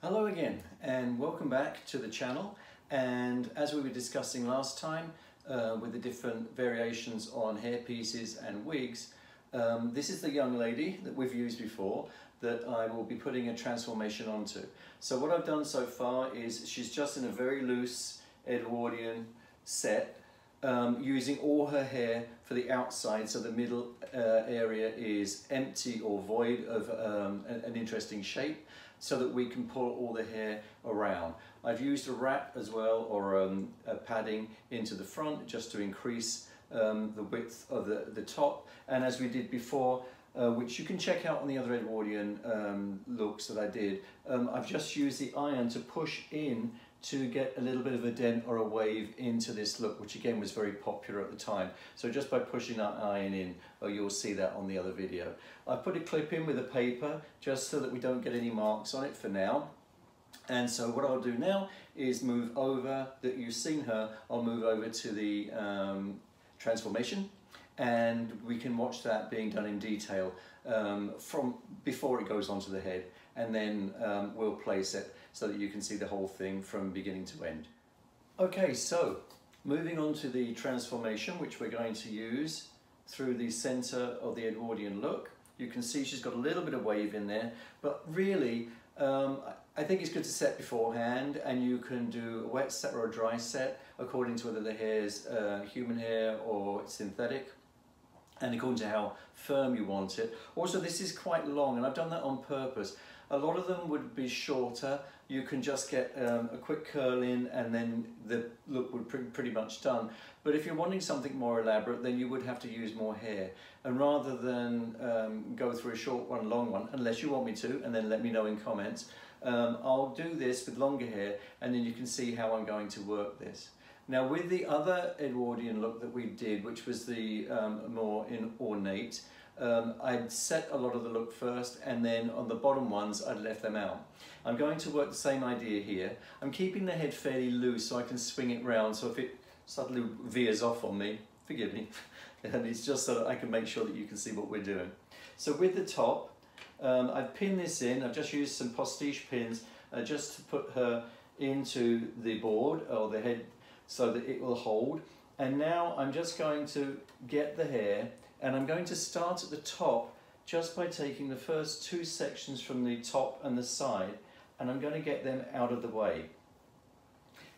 Hello again and welcome back to the channel, and as we were discussing last time with the different variations on hair pieces and wigs, this is the young lady that we've used before that I will be putting a transformation onto. So what I've done so far is she's just in a very loose Edwardian set, using all her hair for the outside, so the middle area is empty or void of an interesting shape, so that we can pull all the hair around. I've used a wrap as well, or a padding into the front just to increase the width of the top, and as we did before, which you can check out on the other Edwardian looks that I did, I've just used the iron to push in to get a little bit of a dent or a wave into this look, which again was very popular at the time. So just by pushing that iron in, you'll see that on the other video. I put a clip in with a paper just so that we don't get any marks on it for now. And so what I'll do now is move over, that you've seen her, I'll move over to the transformation, and we can watch that being done in detail from before it goes onto the head, and then we'll place it so that you can see the whole thing from beginning to end. Okay, so moving on to the transformation, which we're going to use through the center of the Edwardian look. You can see she's got a little bit of wave in there, but really I think it's good to set beforehand, and you can do a wet set or a dry set according to whether the hair is human hair or synthetic, and according to how firm you want it. Also, this is quite long, and I've done that on purpose. A lot of them would be shorter. You can just get a quick curl in and then the look would be pretty much done. But if you're wanting something more elaborate, then you would have to use more hair. And rather than go through a short one, long one, unless you want me to, and then let me know in comments, I'll do this with longer hair, and then you can see how I'm going to work this. Now with the other Edwardian look that we did, which was the more ornate, I'd set a lot of the look first, and then on the bottom ones I'd left them out. I'm going to work the same idea here. I'm keeping the head fairly loose so I can swing it round, so if it suddenly veers off on me, forgive me, and it's just so that I can make sure that you can see what we're doing. So with the top, I've pinned this in. I've just used some postiche pins just to put her into the board or the head so that it will hold. And now I'm just going to get the hair, and I'm going to start at the top just by taking the first two sections from the top and the side, and I'm going to get them out of the way.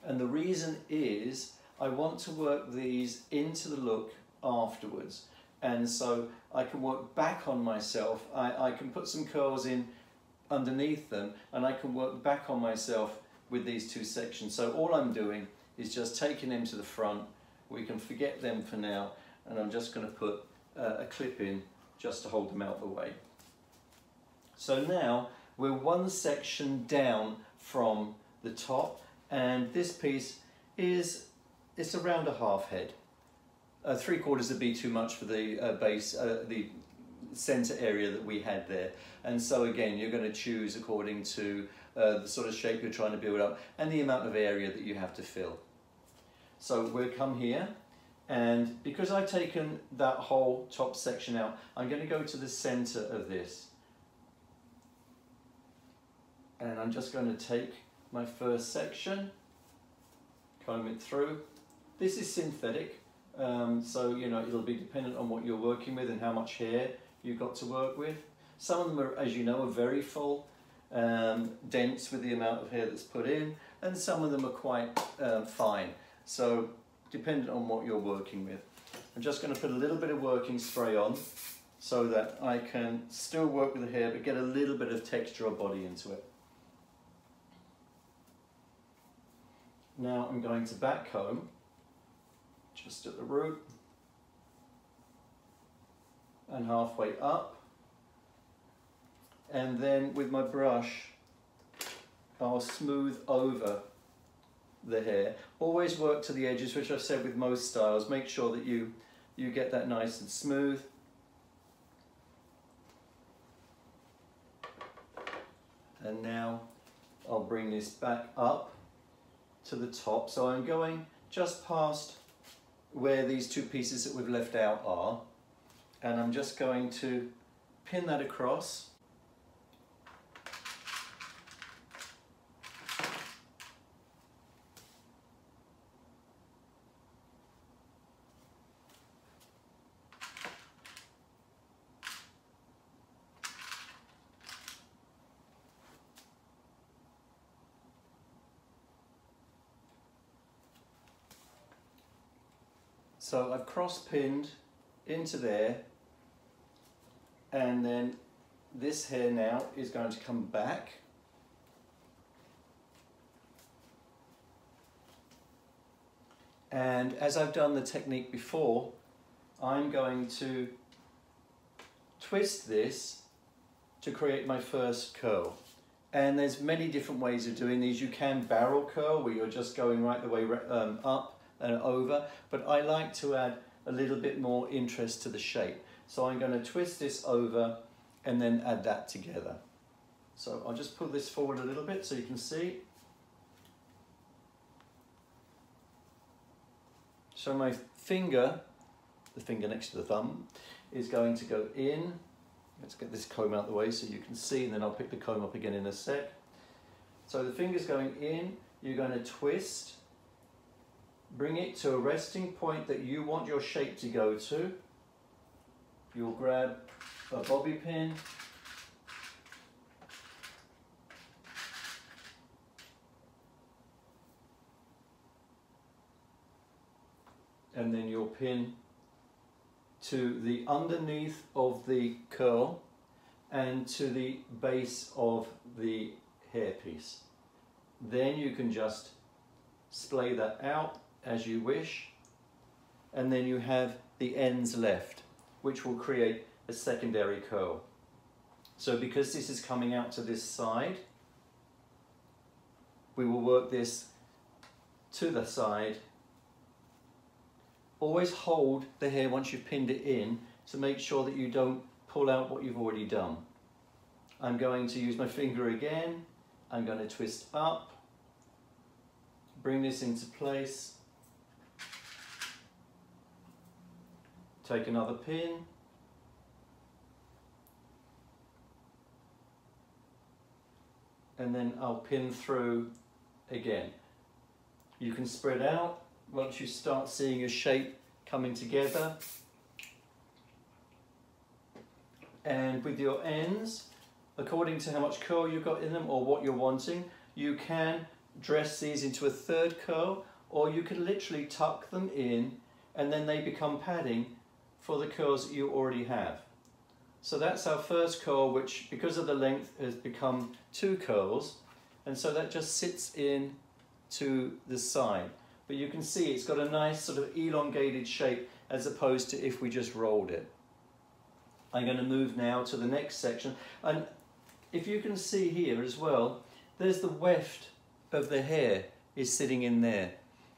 And the reason is I want to work these into the look afterwards, and so I can work back on myself. I can put some curls in underneath them, and I can work back on myself with these two sections. So all I'm doing is just taking them to the front. We can forget them for now, and I'm just going to put a clip in just to hold them out the way. So now we're one section down from the top, and this piece is, it's around a half head. 3/4 would be too much for the base, the center area that we had there. And so again, you're going to choose according to the sort of shape you're trying to build up and the amount of area that you have to fill. So we'll come here, and because I've taken that whole top section out, I'm going to go to the center of this. And I'm just going to take my first section, comb it through. This is synthetic, so you know it'll be dependent on what you're working with and how much hair you've got to work with. Some of them are, as you know, are very full, dense with the amount of hair that's put in, and some of them are quite fine. So dependent on what you're working with. I'm just going to put a little bit of working spray on so that I can still work with the hair but get a little bit of texture or body into it. Now I'm going to back comb just at the root and halfway up, and then with my brush I'll smooth over the hair. Always work to the edges, which I've said with most styles. Make sure that you get that nice and smooth. And now I'll bring this back up to the top. So I'm going just past where these two pieces that we've left out are, and I'm just going to pin that across So I've cross-pinned into there, and then this hair now is going to come back. And as I've done the technique before, I'm going to twist this to create my first curl. And there's many different ways of doing these. You can barrel curl, where you're just going right the way up and over, but I like to add a little bit more interest to the shape. So I'm going to twist this over and then add that together. So I'll just pull this forward a little bit so you can see. So my finger, the finger next to the thumb, is going to go in. Let's get this comb out of the way so you can see, and then I'll pick the comb up again in a sec. So the finger's going in, you're going to twist, bring it to a resting point that you want your shape to go to. You'll grab a bobby pin, and then you'll pin to the underneath of the curl and to the base of the hairpiece. Then you can just splay that out as you wish, and then you have the ends left, which will create a secondary curl. So because this is coming out to this side, we will work this to the side. Always hold the hair once you've pinned it in to make sure that you don't pull out what you've already done. I'm going to use my finger again. I'm going to twist up, bring this into place, take another pin, and then I'll pin through again. You can spread out once you start seeing your shape coming together. And with your ends, according to how much curl you've got in them or what you're wanting, you can dress these into a third curl, or you can literally tuck them in and then they become padding for the curls that you already have. So that's our first curl, which because of the length has become 2 curls, and so that just sits in to the side. But you can see it's got a nice sort of elongated shape as opposed to if we just rolled it. I'm going to move now to the next section, and if you can see here as well, there's the weft of the hair is sitting in there.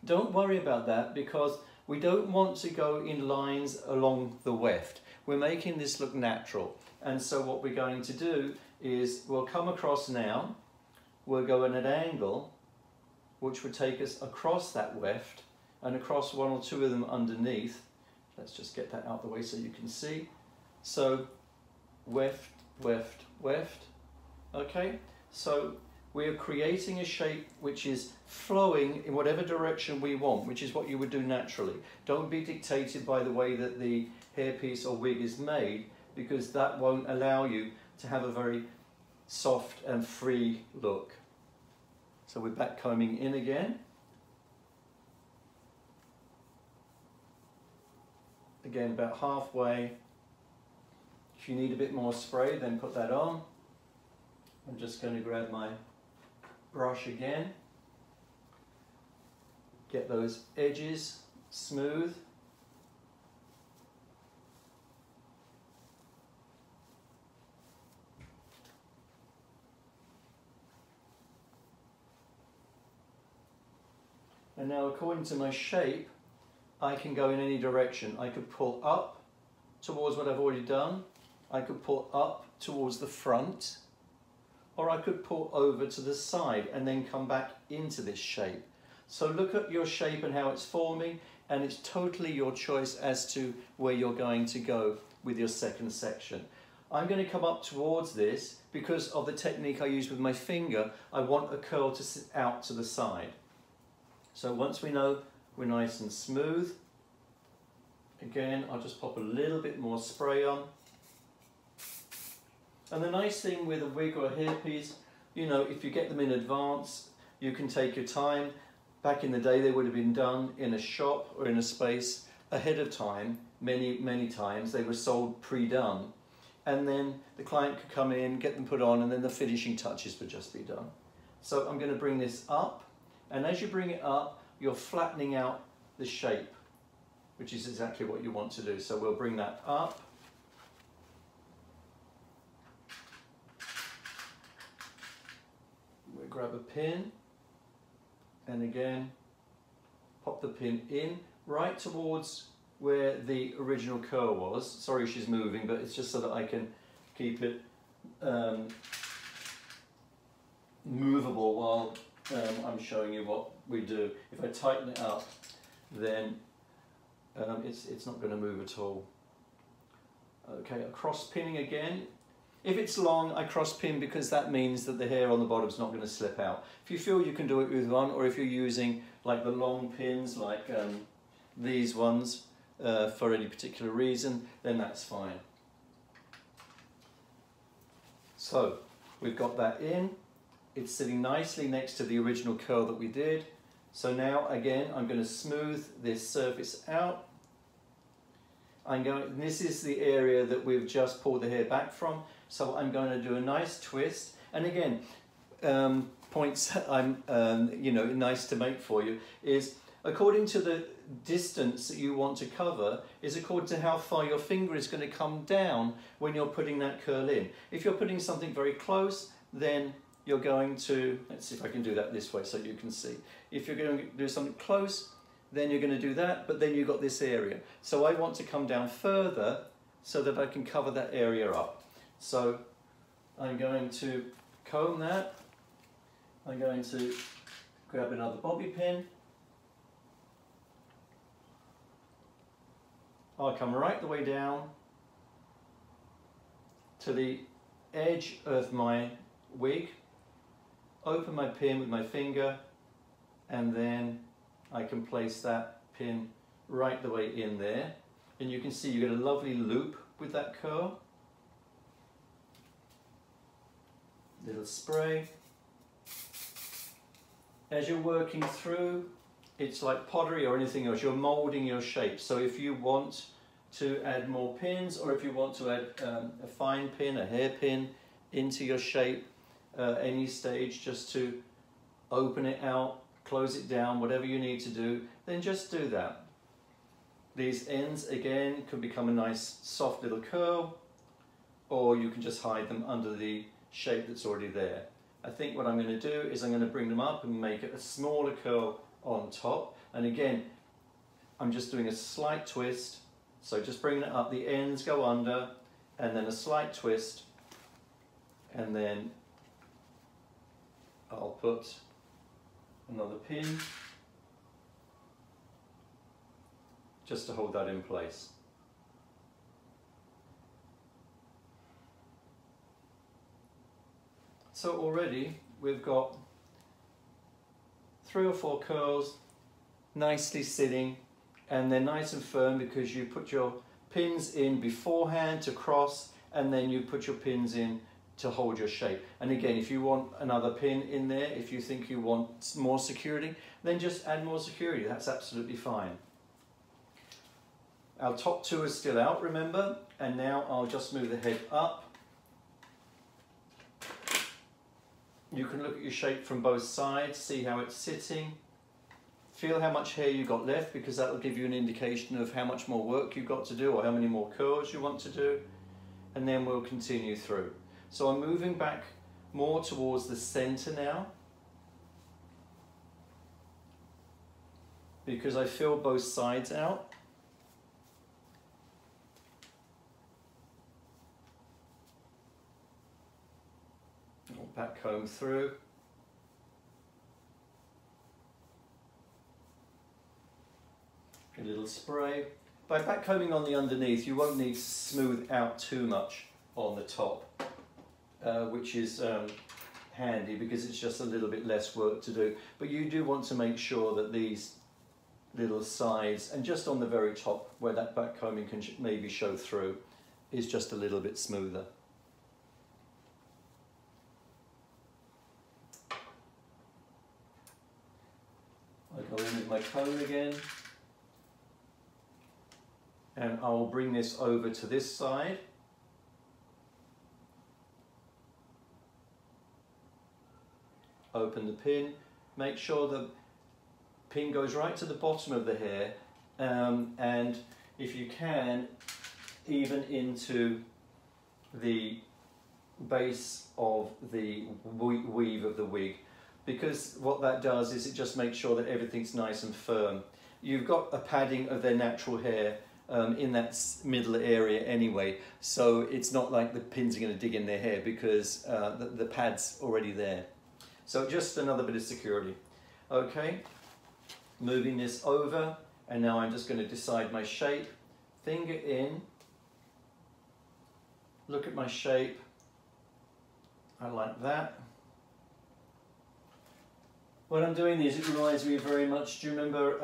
Don't worry about that, because we don't want to go in lines along the weft. We're making this look natural, and so what we're going to do is we'll come across now, we'll go at an angle which would take us across that weft and across 1 or 2 of them underneath. Let's just get that out of the way so you can see. So weft, weft, weft. Okay, so we are creating a shape which is flowing in whatever direction we want, which is what you would do naturally. Don't be dictated by the way that the hairpiece or wig is made, because that won't allow you to have a very soft and free look. So we're back combing in again. Again, about halfway. If you need a bit more spray, then put that on. I'm just going to grab my brush again. Get those edges smooth. And now, according to my shape, I can go in any direction. I could pull up towards what I've already done. I could pull up towards the front, or I could pull over to the side and then come back into this shape. So look at your shape and how it's forming, and it's totally your choice as to where you're going to go with your second section. I'm going to come up towards this because of the technique I use with my finger. I want a curl to sit out to the side. So once we know we're nice and smooth, again, I'll just pop a little bit more spray on. And the nice thing with a wig or a hairpiece, you know, if you get them in advance, you can take your time. Back in the day, they would have been done in a shop or in a space ahead of time, many times. They were sold pre-done. And then the client could come in, get them put on, and then the finishing touches would just be done. So I'm going to bring this up, and as you bring it up, you're flattening out the shape, which is exactly what you want to do. So we'll bring that up. We'll grab a pin, and again, pop the pin in right towards where the original curl was. Sorry she's moving, but it's just so that I can keep it movable while I'm showing you what we do. If I tighten it up, then it's not going to move at all. Okay, a cross pinning again. If it's long, I cross pin because that means that the hair on the bottom is not going to slip out. If you feel you can do it with one, or if you're using like the long pins, like these ones, for any particular reason, then that's fine. So we've got that in. It's sitting nicely next to the original curl that we did. So now again, I'm going to smooth this surface out. This is the area that we've just pulled the hair back from. So I'm going to do a nice twist. And again, points I'm nice to make for you is according to the distance that you want to cover is according to how far your finger is going to come down when you're putting that curl in. If you're putting something very close, then you're going to, let's see if I can do that this way so you can see. If you're going to do something close, then you're going to do that, but then you've got this area. So I want to come down further so that I can cover that area up. So I'm going to comb that. I'm going to grab another bobby pin. I'll come right the way down to the edge of my wig, open my pin with my finger, and then I can place that pin right the way in there. And you can see you get a lovely loop with that curl. Little spray. As you're working through, it's like pottery or anything else, you're moulding your shape. So if you want to add more pins, or if you want to add a fine pin, a hair pin into your shape, any stage, just to open it out, close it down, whatever you need to do, then just do that. These ends again could become a nice soft little curl, or you can just hide them under the shape that's already there. I think what I'm going to do is I'm going to bring them up and make it a smaller curl on top, and again I'm just doing a slight twist, so just bringing it up, the ends go under, and then a slight twist, and then I'll put another pin just to hold that in place. So already we've got 3 or 4 curls nicely sitting, and they're nice and firm because you put your pins in beforehand to cross, and then you put your pins in to hold your shape. And again, if you want another pin in there, if you think you want more security, then just add more security, that's absolutely fine. Our top 2 is still out, remember, and now I'll just move the head up. You can look at your shape from both sides, see how it's sitting. Feel how much hair you've got left, because that will give you an indication of how much more work you've got to do or how many more curls you want to do. And then we'll continue through. So I'm moving back more towards the center now, because I fill both sides out. Back comb through. A little spray. By back combing on the underneath, you won't need to smooth out too much on the top, which is handy because it's just a little bit less work to do. But you do want to make sure that these little sides, and just on the very top where that back combing can maybe show through, is just a little bit smoother. I go in with my comb again. And I will bring this over to this side. Open the pin, make sure the pin goes right to the bottom of the hair, and if you can, even into the base of the weave of the wig, because what that does is it just makes sure that everything's nice and firm. You've got a padding of their natural hair in that middle area anyway, so it's not like the pins are going to dig in their hair because the pad's already there. So just another bit of security. Okay, moving this over, and now I'm just going to decide my shape. Finger in, look at my shape. I like that. When I'm doing these, it reminds me very much, do you remember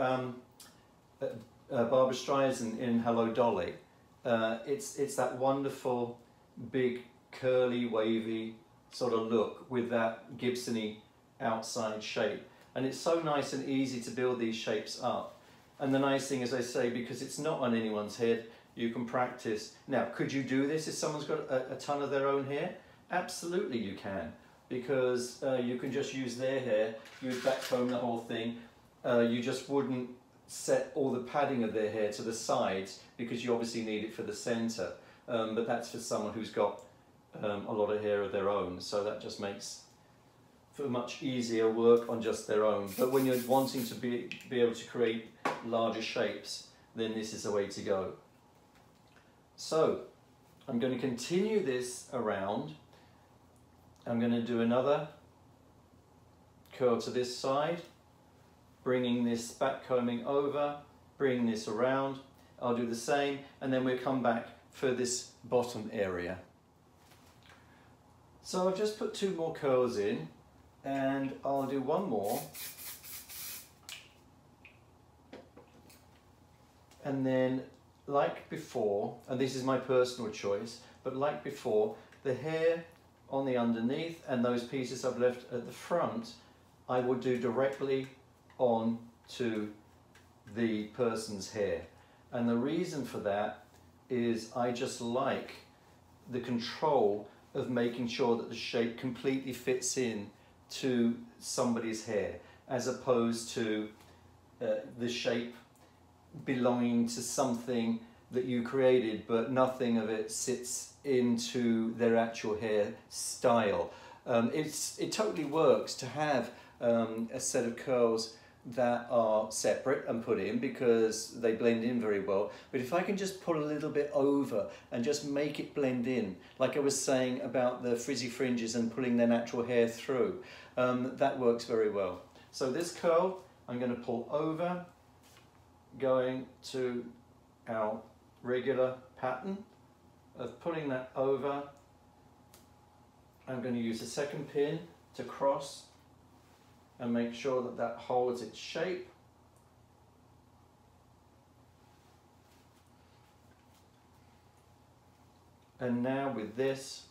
Barbra Streisand in Hello Dolly? It's that wonderful, big, curly, wavy sort of look with that Gibson-y outside shape. And it's so nice and easy to build these shapes up. And the nice thing, as I say, because it's not on anyone's head, you can practice. Now, could you do this if someone's got a ton of their own hair? Absolutely you can, because you can just use their hair, you would backcomb the whole thing, you just wouldn't set all the padding of their hair to the sides because you obviously need it for the center, but that's for someone who's got a lot of hair of their own, so that just makes for much easier work on just their own. But when you're wanting to be able to create larger shapes, then this is the way to go. So I'm going to continue this around. I'm going to do another curl to this side, bringing this back combing over, bring this around. I'll do the same, and then we'll come back for this bottom area. So I've just put 2 more curls in, and I'll do one more. And then, like before, and this is my personal choice, but like before, the hair on the underneath and those pieces I've left at the front, I will do directly on to the person's hair. And the reason for that is I just like the control of making sure that the shape completely fits in to somebody's hair, as opposed to the shape belonging to something that you created, but nothing of it sits into their actual hair style. It totally works to have a set of curls that are separate and put in because they blend in very well. But if I can just put a little bit over and just make it blend in, like I was saying about the frizzy fringes and pulling their natural hair through, that works very well. So this curl, I'm going to pull over, going to our regular pattern of pulling that over. I'm going to use a second pin to cross and make sure that that holds its shape. And now with this,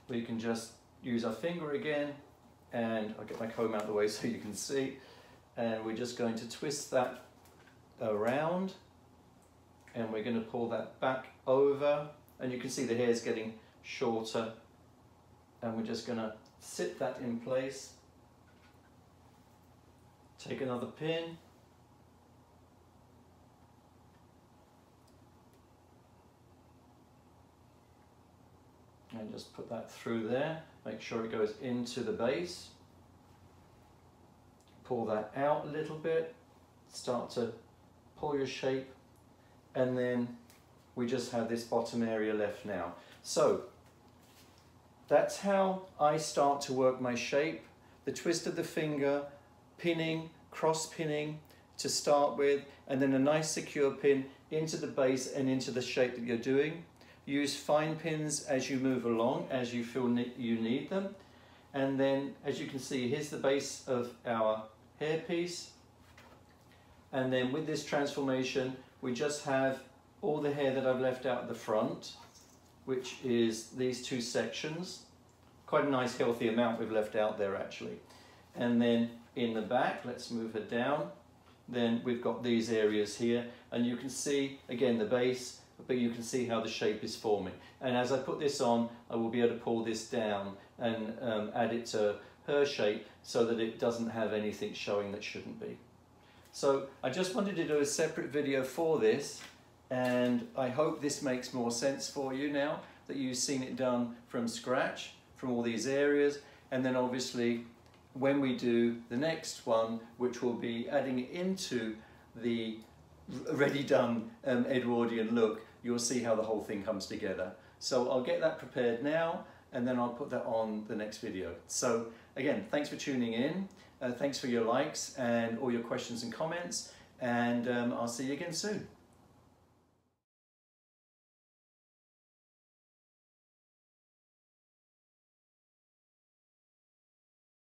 we can just use our finger again, and I'll get my comb out of the way so you can see, and we're just going to twist that around, and we're going to pull that back over, and you can see the hair is getting shorter, and we're just going to sit that in place. Take another pin, and just put that through there. Make sure it goes into the base. Pull that out a little bit, start to pull your shape, and then we just have this bottom area left now. So that's how I start to work my shape. The twist of the finger, pinning, cross pinning to start with, and then a nice secure pin into the base and into the shape that you're doing. Use fine pins as you move along, as you feel you need them. And then, as you can see, here's the base of our hairpiece. And then with this transformation, we just have all the hair that I've left out at the front, which is these 2 sections. Quite a nice healthy amount we've left out there actually. And then in the back. Let's move her down. Then we've got these areas here, and you can see again the base, but you can see how the shape is forming. And as I put this on, I will be able to pull this down and add it to her shape so that it doesn't have anything showing that shouldn't be. So I just wanted to do a separate video for this, and I hope this makes more sense for you now that you've seen it done from scratch, from all these areas. And then obviously when we do the next one, which will be adding it into the already done Edwardian look, you'll see how the whole thing comes together. So I'll get that prepared now, and then I'll put that on the next video. So again, thanks for tuning in. Thanks for your likes and all your questions and comments, and I'll see you again soon.